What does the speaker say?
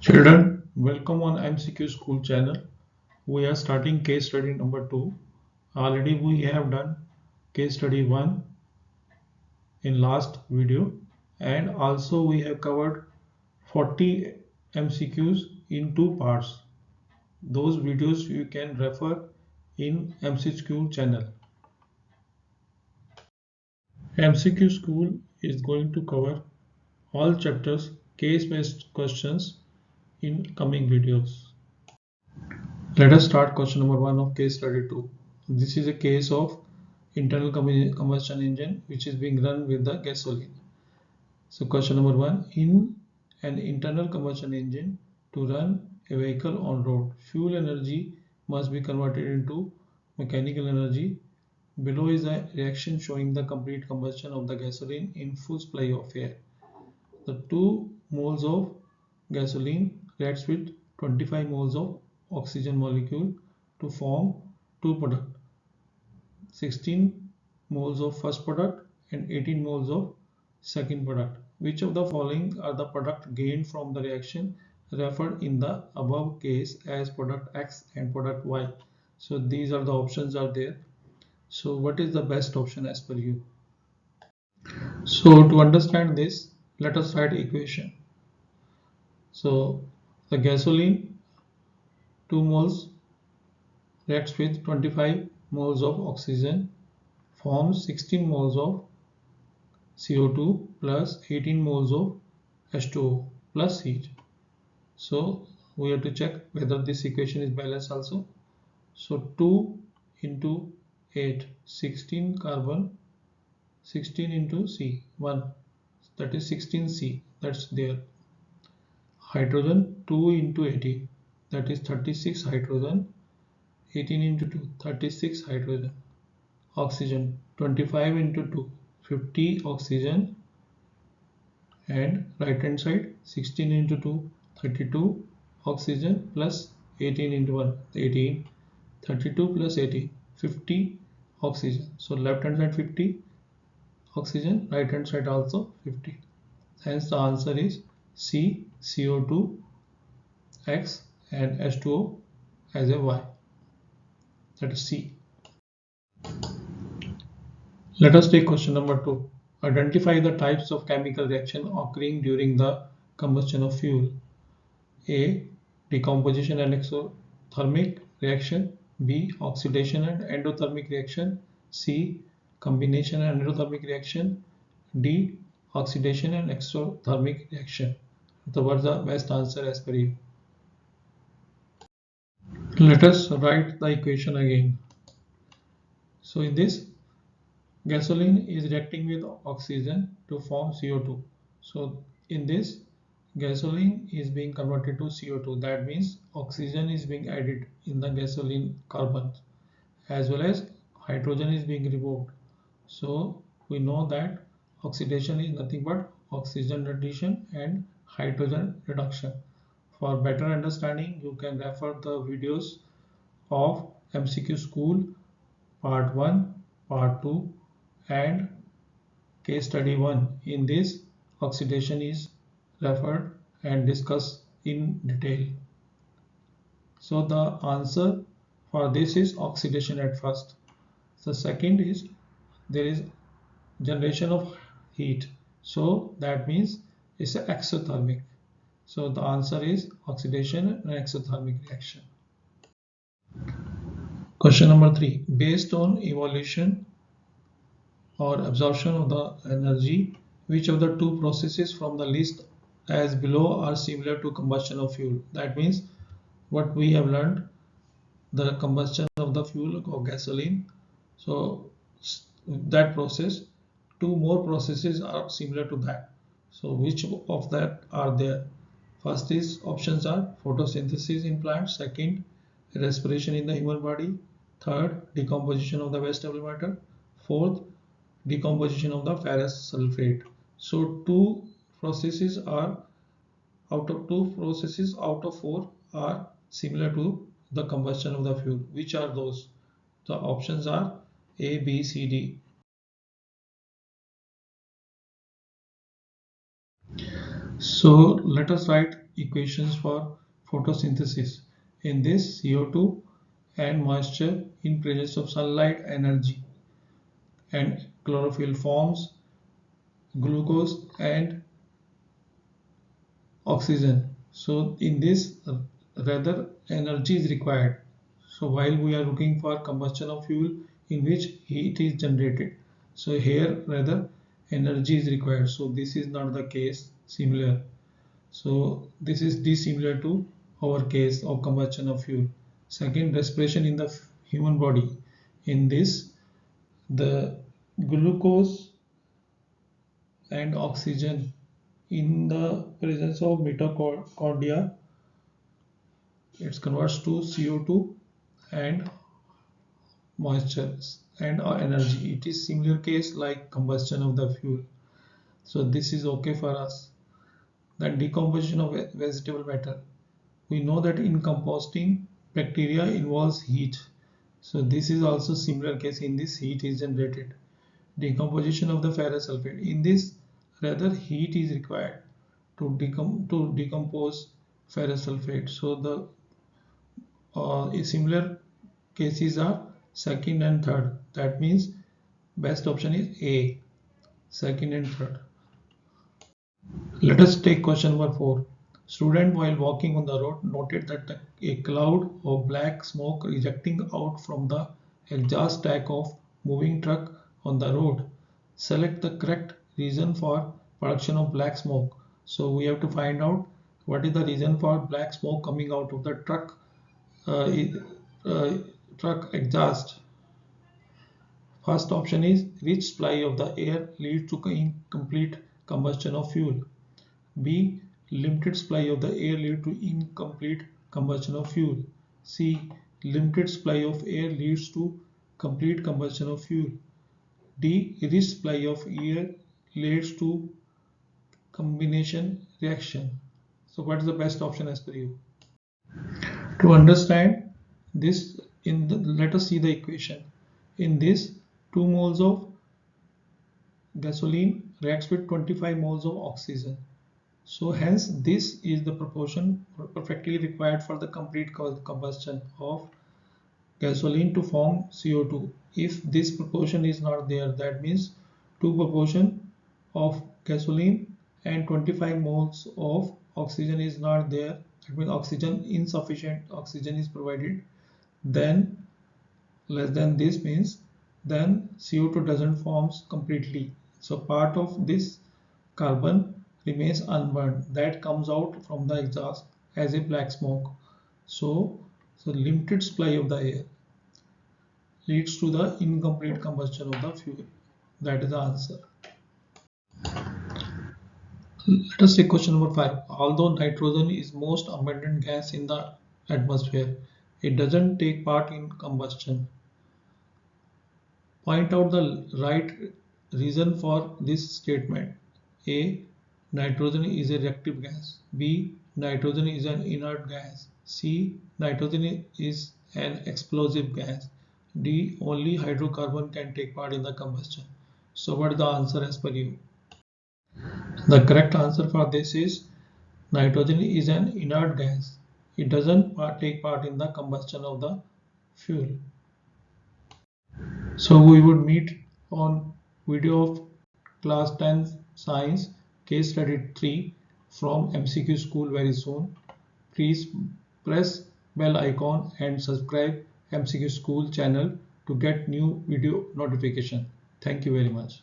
Children, welcome on MCQ School channel. We are starting case study number 2. Already we have done case study 1 in last video, and also we have covered 40 MCQs in 2 parts. Those videos you can refer in MCQ channel. MCQ School is going to cover all chapters case-based questions in coming videos. Let us start question number 1 of case study 2. This is a case of internal combustion engine which is being run with the gasoline. So question number 1, in an internal combustion engine to run a vehicle on road, fuel energy must be converted into mechanical energy. Below is a reaction showing the complete combustion of the gasoline in full supply of air. The 2 moles of gasoline reacts with 25 moles of oxygen molecule to form 2 products, 16 moles of first product and 18 moles of second product. Which of the following are the product gained from the reaction referred in the above case as product X and product Y? So these are the options are there. So what is the best option as per you? So to understand this, let us write equation. So the gasoline 2 moles reacts with 25 moles of oxygen, forms 16 moles of CO2 plus 18 moles of H2O plus heat. So we have to check whether this equation is balanced also. So 2 into 8, 16 carbon, 16 into C, 1, that is 16C, that's there. Hydrogen 2 into 18, that is 36 hydrogen, 18 into 2, 36 hydrogen. Oxygen 25 into 2, 50 oxygen, and right hand side 16 into 2, 32 oxygen plus 18 into 1, 18, 32 plus 18, 50 oxygen. So left hand side 50 oxygen, right hand side also 50. Hence the answer is C, CO2 X and H2O as a Y, that is C. Let us take question number 2. Identify the types of chemical reaction occurring during the combustion of fuel. A. Decomposition and exothermic reaction. B. Oxidation and endothermic reaction. C. Combination and endothermic reaction. D. Oxidation and exothermic reaction. So what's the best answer as per you? Let us write the equation again. So in this, gasoline is reacting with oxygen to form CO2. So in this, gasoline is being converted to CO2. That means oxygen is being added in the gasoline carbon, as well as hydrogen is being removed. So we know that oxidation is nothing but oxygen addition and hydrogen reduction. For better understanding, you can refer the videos of MCQ School Part 1, Part 2 and case study 1. In this, oxidation is referred and discussed in detail. So the answer for this is oxidation at first. The second is there is generation of heat. So that means it's an exothermic. So the answer is oxidation and exothermic reaction. Question number 3. Based on evolution or absorption of the energy, which of the two processes from the list as below are similar to combustion of fuel? That means what we have learned, the combustion of the fuel of gasoline. So that process, 2 more processes are similar to that. So which of that are there? First is options are photosynthesis in plants, second respiration in the human body, third decomposition of the vegetable matter, fourth decomposition of the ferrous sulfate. So 2 processes are out of 4 are similar to the combustion of the fuel. Which are those? The options are A, B, C, D. So let us write equations for photosynthesis. In this, CO2 and moisture in presence of sunlight energy and chlorophyll forms glucose and oxygen. So in this, rather energy is required. So while we are looking for combustion of fuel in which heat is generated, so here rather energy is required. So this is not the case similar. So this is dissimilar to our case of combustion of fuel. Second, respiration in the human body. In this, the glucose and oxygen in the presence of mitochondria, it converts to CO2 and moisture and energy. It is similar case like combustion of the fuel. So this is okay for us. Then decomposition of vegetable matter. We know that in composting, bacteria involves heat. So this is also similar case. In this, heat is generated. Decomposition of the ferrous sulfate. In this, rather heat is required to decompose ferrous sulfate. So the similar cases are second and third. That means best option is A, second and third. Let us take question number 4. Student while walking on the road noted that a cloud of black smoke ejecting out from the exhaust stack of moving truck on the road. Select the correct reason for production of black smoke. So we have to find out what is the reason for black smoke coming out of the uh, uh, truck exhaust. First option is rich supply of the air leads to incomplete combustion of fuel. B. Limited supply of the air leads to incomplete combustion of fuel. C. Limited supply of air leads to complete combustion of fuel. D. Rich supply of air leads to combination reaction. So what is the best option as per you? To understand this, let us see the equation. In this, 2 moles of gasoline reacts with 25 moles of oxygen. So hence this is the proportion perfectly required for the complete combustion of gasoline to form CO2. If this proportion is not there, that means 2 proportion of gasoline and 25 moles of oxygen is not there. That means oxygen insufficient oxygen is provided. Then less than this means then CO2 doesn't forms completely. So part of this carbon remains unburned that comes out from the exhaust as a black smoke. So limited supply of the air leads to the incomplete combustion of the fuel. That is the answer. Let us take question number 5. Although nitrogen is most abundant gas in the atmosphere, it doesn't take part in combustion. Point out the right reason for this statement. A. Nitrogen is a reactive gas. B. Nitrogen is an inert gas. C. Nitrogen is an explosive gas. D. Only hydrocarbon can take part in the combustion. So what is the answer as per you? The correct answer for this is nitrogen is an inert gas. It doesn't take part in the combustion of the fuel. So we would meet on video of class 10 science case study 3 from MCQ school very soon. Please press bell icon and subscribe MCQ school channel to get new video notification. Thank you very much.